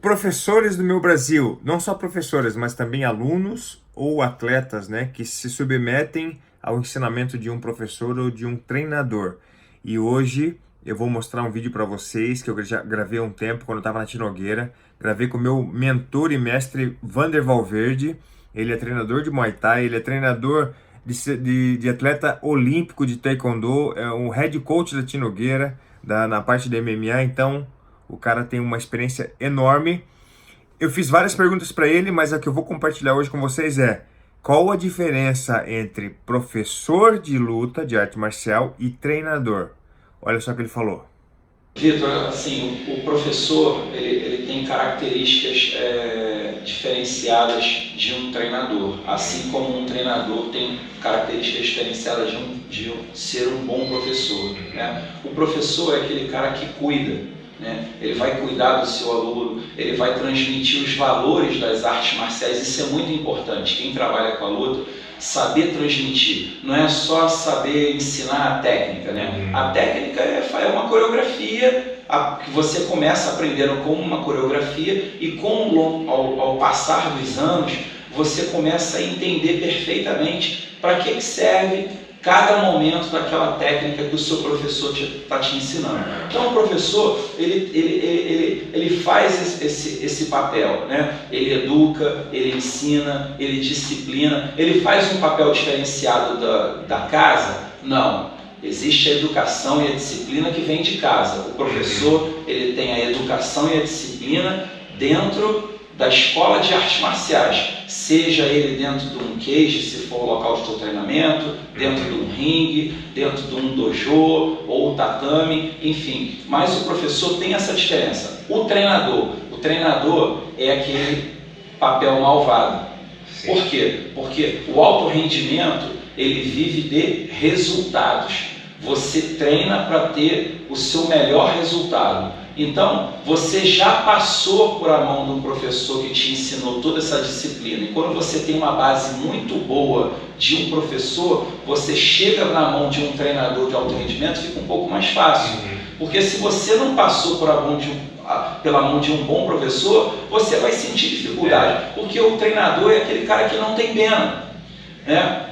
Professores do meu Brasil, não só professores, mas também alunos ou atletas, né, que se submetem ao ensinamento de um professor ou de um treinador. E hoje eu vou mostrar um vídeo para vocês que eu já gravei há um tempo, quando eu estava na Tinogueira. Gravei com o meu mentor e mestre Vander Valverde. Ele é treinador de Muay Thai, ele é treinador de atleta olímpico de Taekwondo, é um head coach da Tinogueira, na parte da MMA, então o cara tem uma experiência enorme. Eu fiz várias perguntas para ele, mas a que eu vou compartilhar hoje com vocês é: qual a diferença entre professor de luta, de arte marcial, e treinador? Olha só o que ele falou. Vitor, assim, o professor ele tem características diferenciadas de um treinador, assim como um treinador tem características diferenciadas de ser um bom professor, né? O professor é aquele cara que cuida, né? Ele vai cuidar do seu aluno, ele vai transmitir os valores das artes marciais. Isso é muito importante. Quem trabalha com a luta, saber transmitir, não é só saber ensinar a técnica, né? A técnica é uma coreografia que você começa aprendendo como uma coreografia e ao passar dos anos você começa a entender perfeitamente para que serve cada momento daquela técnica que o seu professor está te ensinando. Então o professor ele faz esse papel, né? Ele educa, ele ensina, ele disciplina. Ele faz um papel diferenciado da casa? Não. Existe a educação e a disciplina que vem de casa. O professor ele tem a educação e a disciplina dentro da escola de artes marciais, seja ele dentro de um cage, se for o local de seu treinamento, dentro de um ringue, dentro de um dojo ou tatame, enfim. Mas o professor tem essa diferença. O treinador é aquele papel malvado. Sim. Por quê? Porque o alto rendimento ele vive de resultados. Você treina para ter o seu melhor resultado. Então, você já passou por a mão de um professor que te ensinou toda essa disciplina. E quando você tem uma base muito boa de um professor, você chega na mão de um treinador de alto rendimento, fica um pouco mais fácil. Porque se você não passou pela mão de um bom professor, você vai sentir dificuldade. Porque o treinador é aquele cara que não tem pena, né?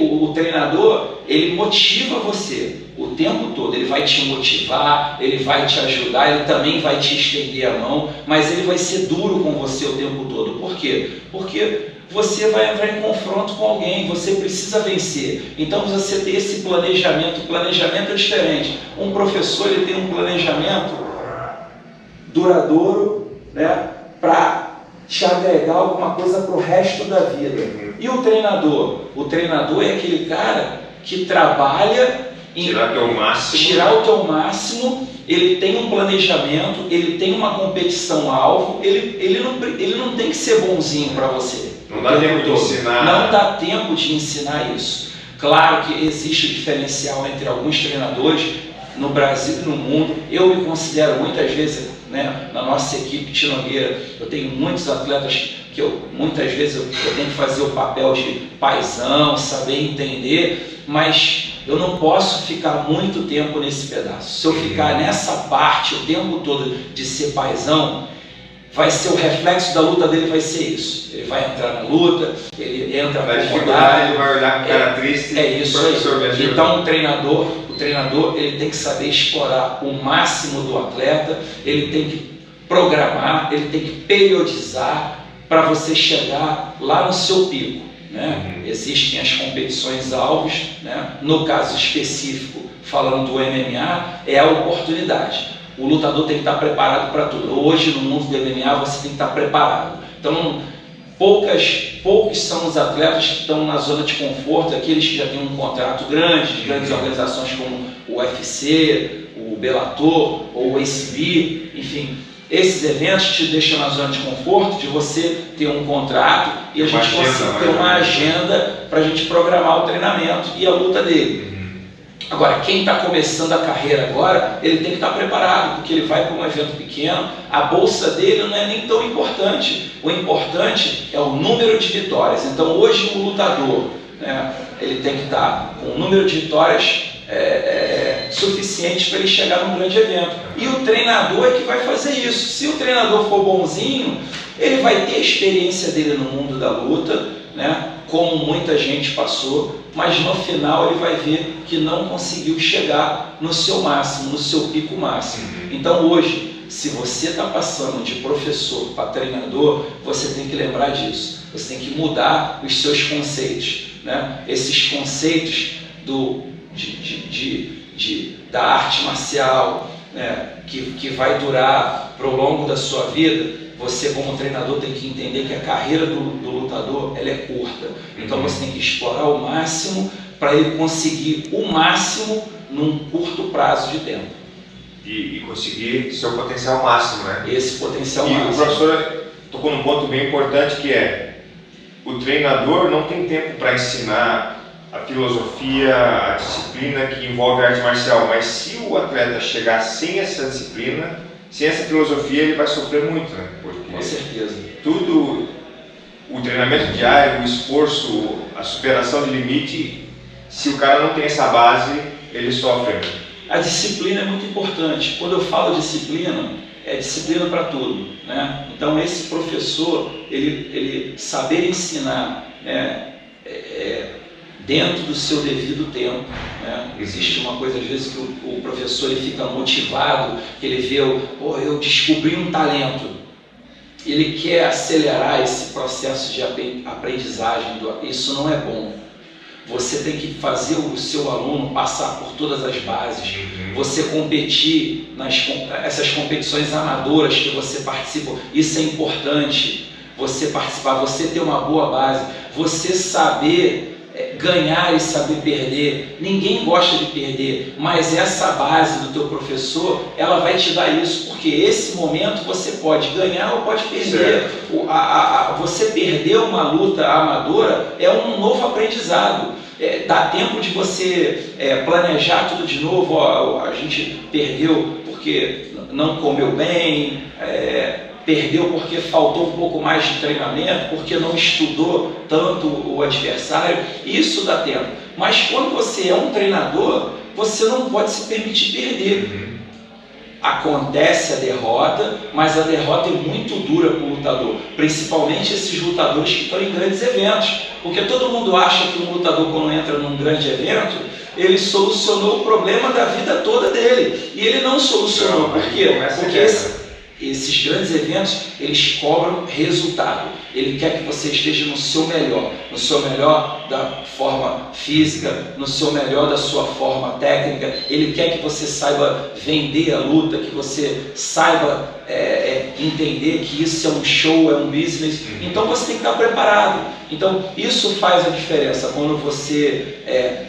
O treinador, ele motiva você o tempo todo. Ele vai te motivar, ele vai te ajudar, ele também vai te estender a mão, mas ele vai ser duro com você o tempo todo. Por quê? Porque você vai entrar em confronto com alguém, você precisa vencer. Então você tem esse planejamento. O planejamento é diferente. Um professor ele tem um planejamento duradouro, né, para te agregar alguma coisa para o resto da vida. E o treinador? O treinador é aquele cara que trabalha em tirar o teu máximo, ele tem um planejamento, ele tem uma competição-alvo, ele não tem que ser bonzinho para você. Não dá tempo de ensinar. Não dá tempo de ensinar isso. Claro que existe diferencial entre alguns treinadores no Brasil e no mundo. Eu me considero muitas vezes, né, na nossa equipe Tinogueira, eu tenho muitos atletas que muitas vezes eu tenho que fazer o papel de paizão, saber entender, mas eu não posso ficar muito tempo nesse pedaço. Se eu ficar nessa parte o tempo todo de ser paizão, vai ser o reflexo da luta dele, vai ser isso. Ele vai entrar na luta, ele entra na dificuldade, ele vai olhar com cara triste. É isso aí. Então o treinador ele tem que saber explorar o máximo do atleta, ele tem que programar, ele tem que periodizar para você chegar lá no seu pico, né? Existem as competições-alvos, né? No caso específico, falando do MMA, é a oportunidade. O lutador tem que estar preparado para tudo. Hoje, no mundo do MMA, você tem que estar preparado. Então, poucos são os atletas que estão na zona de conforto, aqueles que já têm um contrato grande, de grandes organizações como o UFC, o Bellator ou o ACB, enfim. Esses eventos te deixam na zona de conforto, de você ter um contrato e a gente conseguir ter uma agenda para a gente programar o treinamento e a luta dele. Agora, quem está começando a carreira agora, ele tem que estar preparado, porque ele vai para um evento pequeno, a bolsa dele não é nem tão importante. O importante é o número de vitórias. Então, hoje, o lutador, né, ele tem que estar com um número de vitórias suficientes para ele chegar num grande evento. E o treinador é que vai fazer isso. Se o treinador for bonzinho, ele vai ter a experiência dele no mundo da luta, né? Como muita gente passou, mas no final ele vai ver que não conseguiu chegar no seu máximo, no seu pico máximo. Então hoje, se você está passando de professor para treinador, você tem que lembrar disso. Você tem que mudar os seus conceitos, né? Esses conceitos da arte marcial, né? que vai durar para o longo da sua vida. Você, como treinador, tem que entender que a carreira do lutador ela é curta. Então você tem que explorar o máximo para ele conseguir o máximo num curto prazo de tempo. E conseguir seu potencial máximo, né? Esse potencial máximo. E o professor tocou num ponto bem importante, que é o treinador não tem tempo para ensinar a filosofia, a disciplina que envolve a arte marcial, mas se o atleta chegar sem essa disciplina, sem essa filosofia, ele vai sofrer muito, né? Porque com certeza. Tudo, o treinamento diário, o esforço, a superação de limite, se o cara não tem essa base, ele sofre. A disciplina é muito importante. Quando eu falo disciplina, é disciplina para tudo, né? Então esse professor, ele saber ensinar, né, dentro do seu devido tempo, né? Existe uma coisa às vezes que o professor ele fica motivado, que ele vê, eu descobri um talento, ele quer acelerar esse processo de aprendizagem, isso não é bom. Você tem que fazer o seu aluno passar por todas as bases, você competir essas competições amadoras que você participa, isso é importante, você participar, você ter uma boa base, você saber ganhar e saber perder. Ninguém gosta de perder, mas essa base do teu professor, ela vai te dar isso, porque esse momento você pode ganhar ou pode perder. Você perder uma luta amadora é um novo aprendizado. Dá tempo de você planejar tudo de novo. A gente perdeu porque não comeu bem, perdeu porque faltou um pouco mais de treinamento, porque não estudou tanto o adversário. Isso dá tempo. Mas quando você é um treinador, você não pode se permitir perder. Acontece a derrota, mas a derrota é muito dura para o lutador, principalmente esses lutadores que estão em grandes eventos, porque todo mundo acha que um lutador, quando entra num grande evento, ele solucionou o problema da vida toda dele, e ele não solucionou. Por quê? Porque esses grandes eventos, eles cobram resultado. Ele quer que você esteja no seu melhor da forma física, no seu melhor da sua forma técnica. Ele quer que você saiba vender a luta, que você saiba entender que isso é um show, é um business. Então você tem que estar preparado. Então isso faz a diferença quando você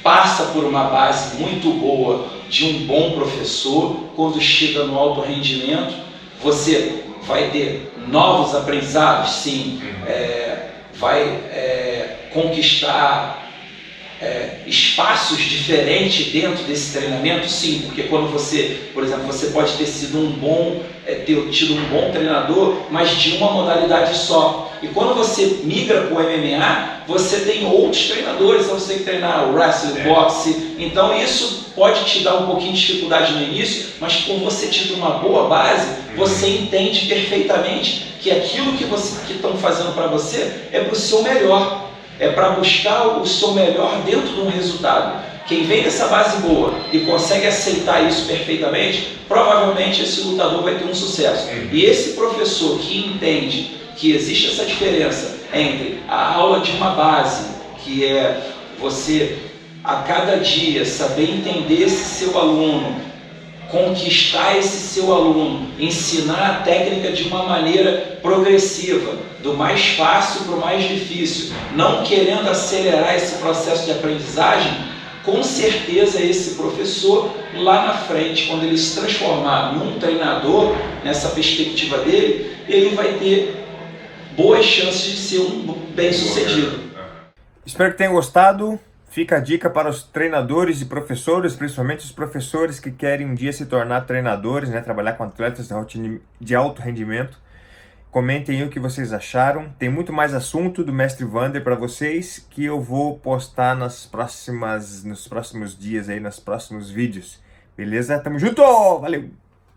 passa por uma base muito boa de um bom professor. Quando chega no alto rendimento, você vai ter novos aprendizados, sim, vai conquistar espaços diferentes dentro desse treinamento, sim, porque quando você, por exemplo, você pode ter sido ter tido um bom treinador, mas de uma modalidade só. E quando você migra para o MMA, você tem outros treinadores, então você tem que treinar o wrestling, o boxe. Então isso pode te dar um pouquinho de dificuldade no início, mas com você tido uma boa base, você entende perfeitamente que aquilo que estão fazendo para você é para o seu melhor, é para buscar o seu melhor dentro de um resultado. Quem vem dessa base boa e consegue aceitar isso perfeitamente, provavelmente esse lutador vai ter um sucesso. E esse professor que entende que existe essa diferença entre a aula de uma base, que é você a cada dia saber entender esse seu aluno, conquistar esse seu aluno, ensinar a técnica de uma maneira progressiva, do mais fácil para o mais difícil, não querendo acelerar esse processo de aprendizagem, com certeza esse professor lá na frente, quando ele se transformar num treinador, nessa perspectiva dele, ele vai ter boas chances de ser um bem-sucedido. Espero que tenham gostado. Fica a dica para os treinadores e professores, principalmente os professores que querem um dia se tornar treinadores, né? Trabalhar com atletas de alto rendimento. Comentem aí o que vocês acharam. Tem muito mais assunto do Mestre Wander para vocês que eu vou postar nos próximos dias aí, nos próximos vídeos. Beleza? Tamo junto! Valeu!